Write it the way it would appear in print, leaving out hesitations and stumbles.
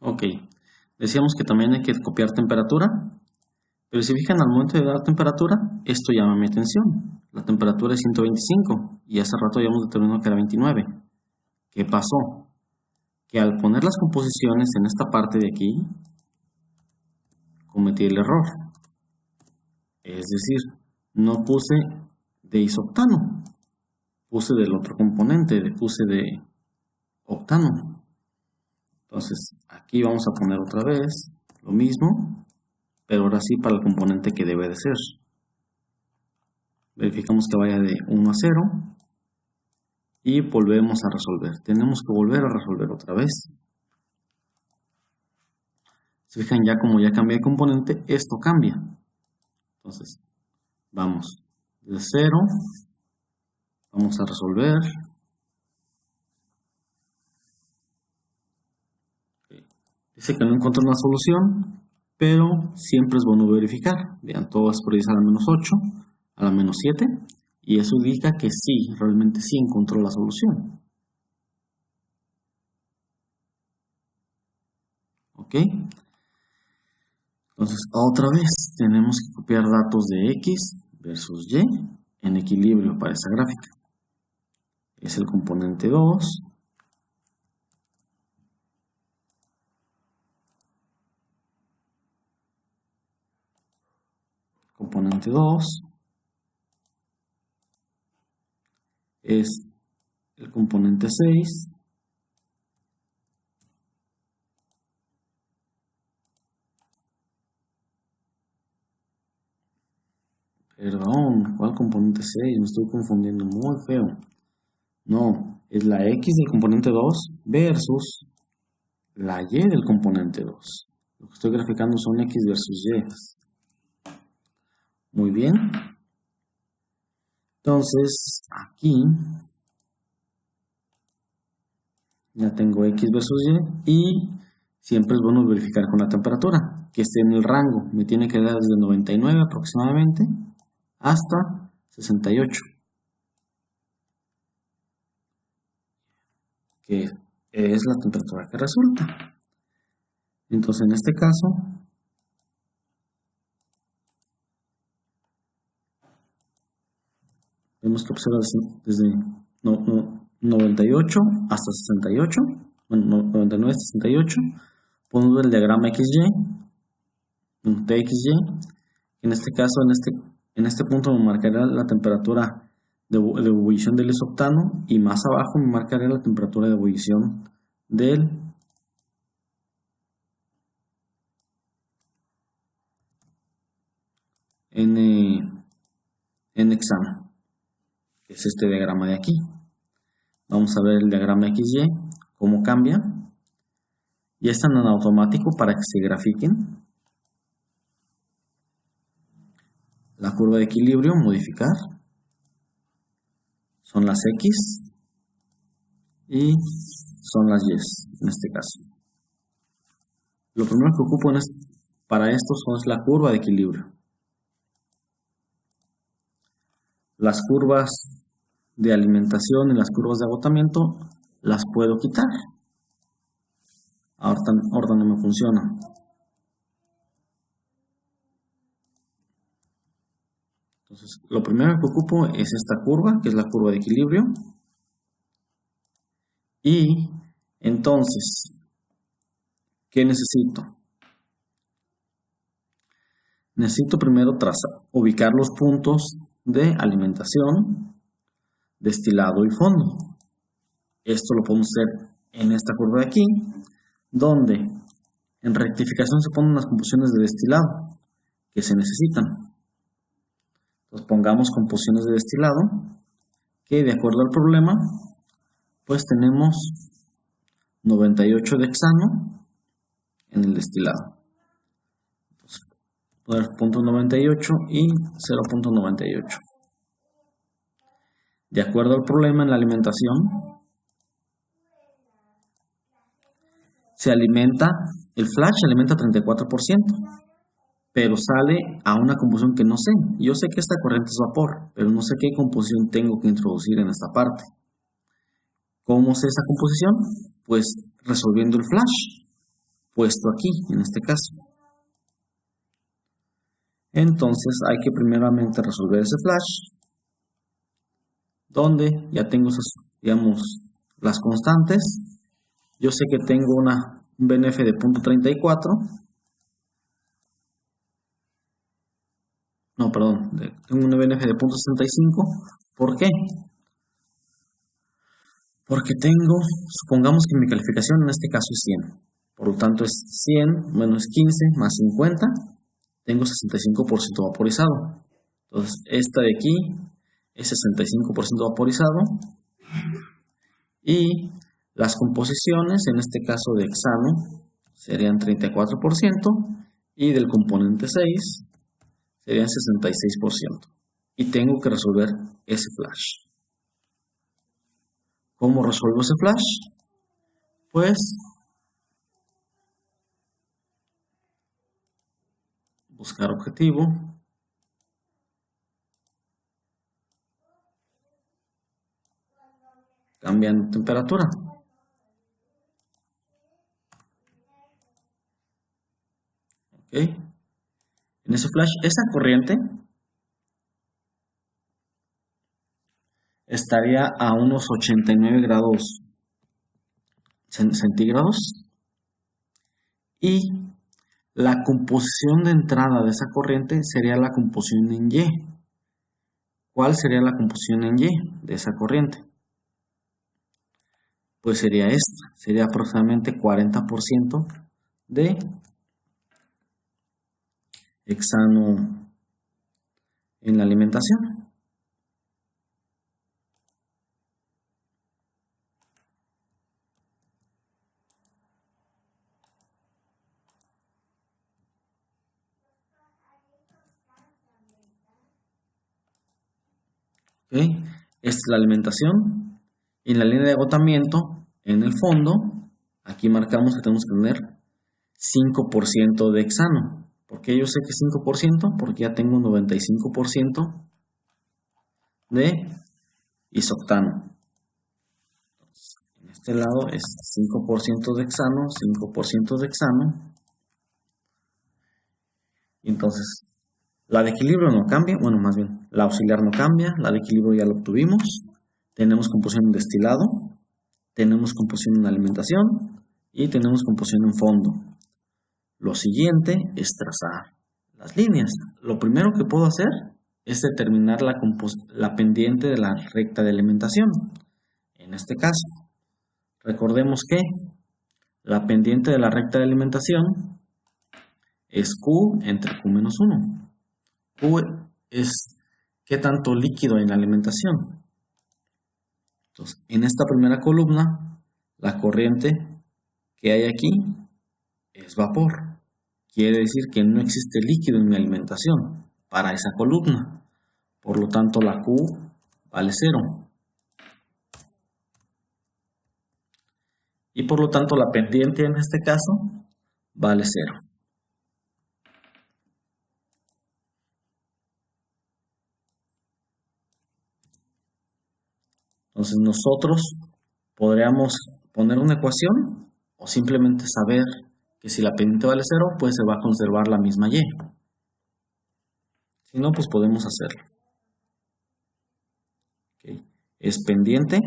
Ok, decíamos que también hay que copiar temperatura, pero si fijan al momento de dar temperatura, esto llama mi atención. La temperatura es 125 y hace rato habíamos determinado que era 29. ¿Qué pasó? Que al poner las composiciones en esta parte de aquí, cometí el error. Es decir, no puse de isoctano, puse del otro componente, puse de octano. Entonces, aquí vamos a poner otra vez lo mismo, pero ahora sí para el componente que debe de ser. Verificamos que vaya de 1 a 0 y volvemos a resolver. Tenemos que volver a resolver otra vez. Se fijan, ya como ya cambié de componente, esto cambia. Entonces, vamos de 0, vamos a resolver. Dice que no encuentro una solución, pero siempre es bueno verificar. Vean, todo es priorizar a la menos 8, a la menos 7, y eso indica que sí, realmente sí encontró la solución. ¿Ok? Entonces, otra vez, tenemos que copiar datos de X versus Y en equilibrio para esa gráfica. Es el componente 2. Componente 2 es el componente 6. Perdón, ¿cuál componente 6? Me estoy confundiendo muy feo. No, es la X del componente 2 versus la Y del componente 2. Lo que estoy graficando son X versus Y. Muy bien. Entonces, aquí ya tengo X versus Y y siempre es bueno verificar con la temperatura, que esté en el rango. Me tiene que dar desde 99 aproximadamente hasta 68. Que es la temperatura que resulta. Entonces, en este caso, vemos que observa desde 98 hasta 68, bueno, 99 hasta 68, podemos ver el diagrama XY, TXY. En este caso, en este punto me marcará la temperatura de ebullición del isoctano y más abajo me marcaré la temperatura de ebullición del N-hexano, que es este diagrama de aquí. Vamos a ver el diagrama XY, cómo cambia. Ya están en automático para que se grafiquen. La curva de equilibrio, modificar. Son las X y son las Y en este caso. Lo primero que ocupo para esto es la curva de equilibrio. Las curvas de alimentación y las curvas de agotamiento las puedo quitar. Ahorita no me funciona. Entonces, lo primero que ocupo es esta curva, que es la curva de equilibrio. Y entonces, ¿qué necesito? Necesito primero ubicar los puntos de alimentación, destilado y fondo. Esto lo podemos hacer en esta curva de aquí, donde en rectificación se ponen las composiciones de destilado que se necesitan. Entonces pongamos composiciones de destilado que, de acuerdo al problema, pues tenemos 98 de hexano en el destilado. Entonces, poner .98 y 0.98. De acuerdo al problema en la alimentación, el flash se alimenta 34%, pero sale a una composición que no sé. Yo sé que esta corriente es vapor, pero no sé qué composición tengo que introducir en esta parte. ¿Cómo sé esa composición? Pues resolviendo el flash. puesto aquí, en este caso. Entonces hay que primeramente resolver ese flash, donde ya tengo, digamos, las constantes. Yo sé que tengo un BNF de 0.34. No, perdón, tengo un BNF de 0.65. ¿Por qué? Porque tengo, supongamos que mi calificación en este caso es 100. Por lo tanto es 100 menos 15 más 50. Tengo 65% vaporizado. Entonces esta de aquí es 65% vaporizado. Y las composiciones, en este caso de hexano, serían 34%. Y del componente 6 serían 66%. Y tengo que resolver ese flash. ¿Cómo resuelvo ese flash? Pues buscar objetivo, cambiando temperatura. ¿Ok? En ese flash, esa corriente estaría a unos 89 grados centígrados y la composición de entrada de esa corriente sería la composición en Y. ¿Cuál sería la composición en Y de esa corriente? Pues sería esta, sería aproximadamente 40% de hexano en la alimentación. ¿Okay? Esta es la alimentación. Y en la línea de agotamiento, en el fondo, aquí marcamos que tenemos que tener 5% de hexano. ¿Por qué yo sé que 5%? Porque ya tengo un 95% de isoctano. En este lado es 5% de hexano, 5% de hexano. Y entonces, la de equilibrio no cambia, bueno, más bien, la auxiliar no cambia, la de equilibrio ya la obtuvimos. Tenemos composición en destilado, tenemos composición en alimentación y tenemos composición en fondo. Lo siguiente es trazar las líneas. Lo primero que puedo hacer es determinar la pendiente de la recta de alimentación. En este caso, recordemos que la pendiente de la recta de alimentación es Q entre Q menos 1. Q es qué tanto líquido hay en la alimentación. Entonces, en esta primera columna, la corriente que hay aquí es vapor. Quiere decir que no existe líquido en mi alimentación para esa columna. Por lo tanto, la Q vale 0. Y por lo tanto, la pendiente en este caso vale 0. Entonces, nosotros podríamos poner una ecuación o simplemente saber que si la pendiente vale 0, pues se va a conservar la misma Y. Si no, pues podemos hacerlo. ¿Okay? Es pendiente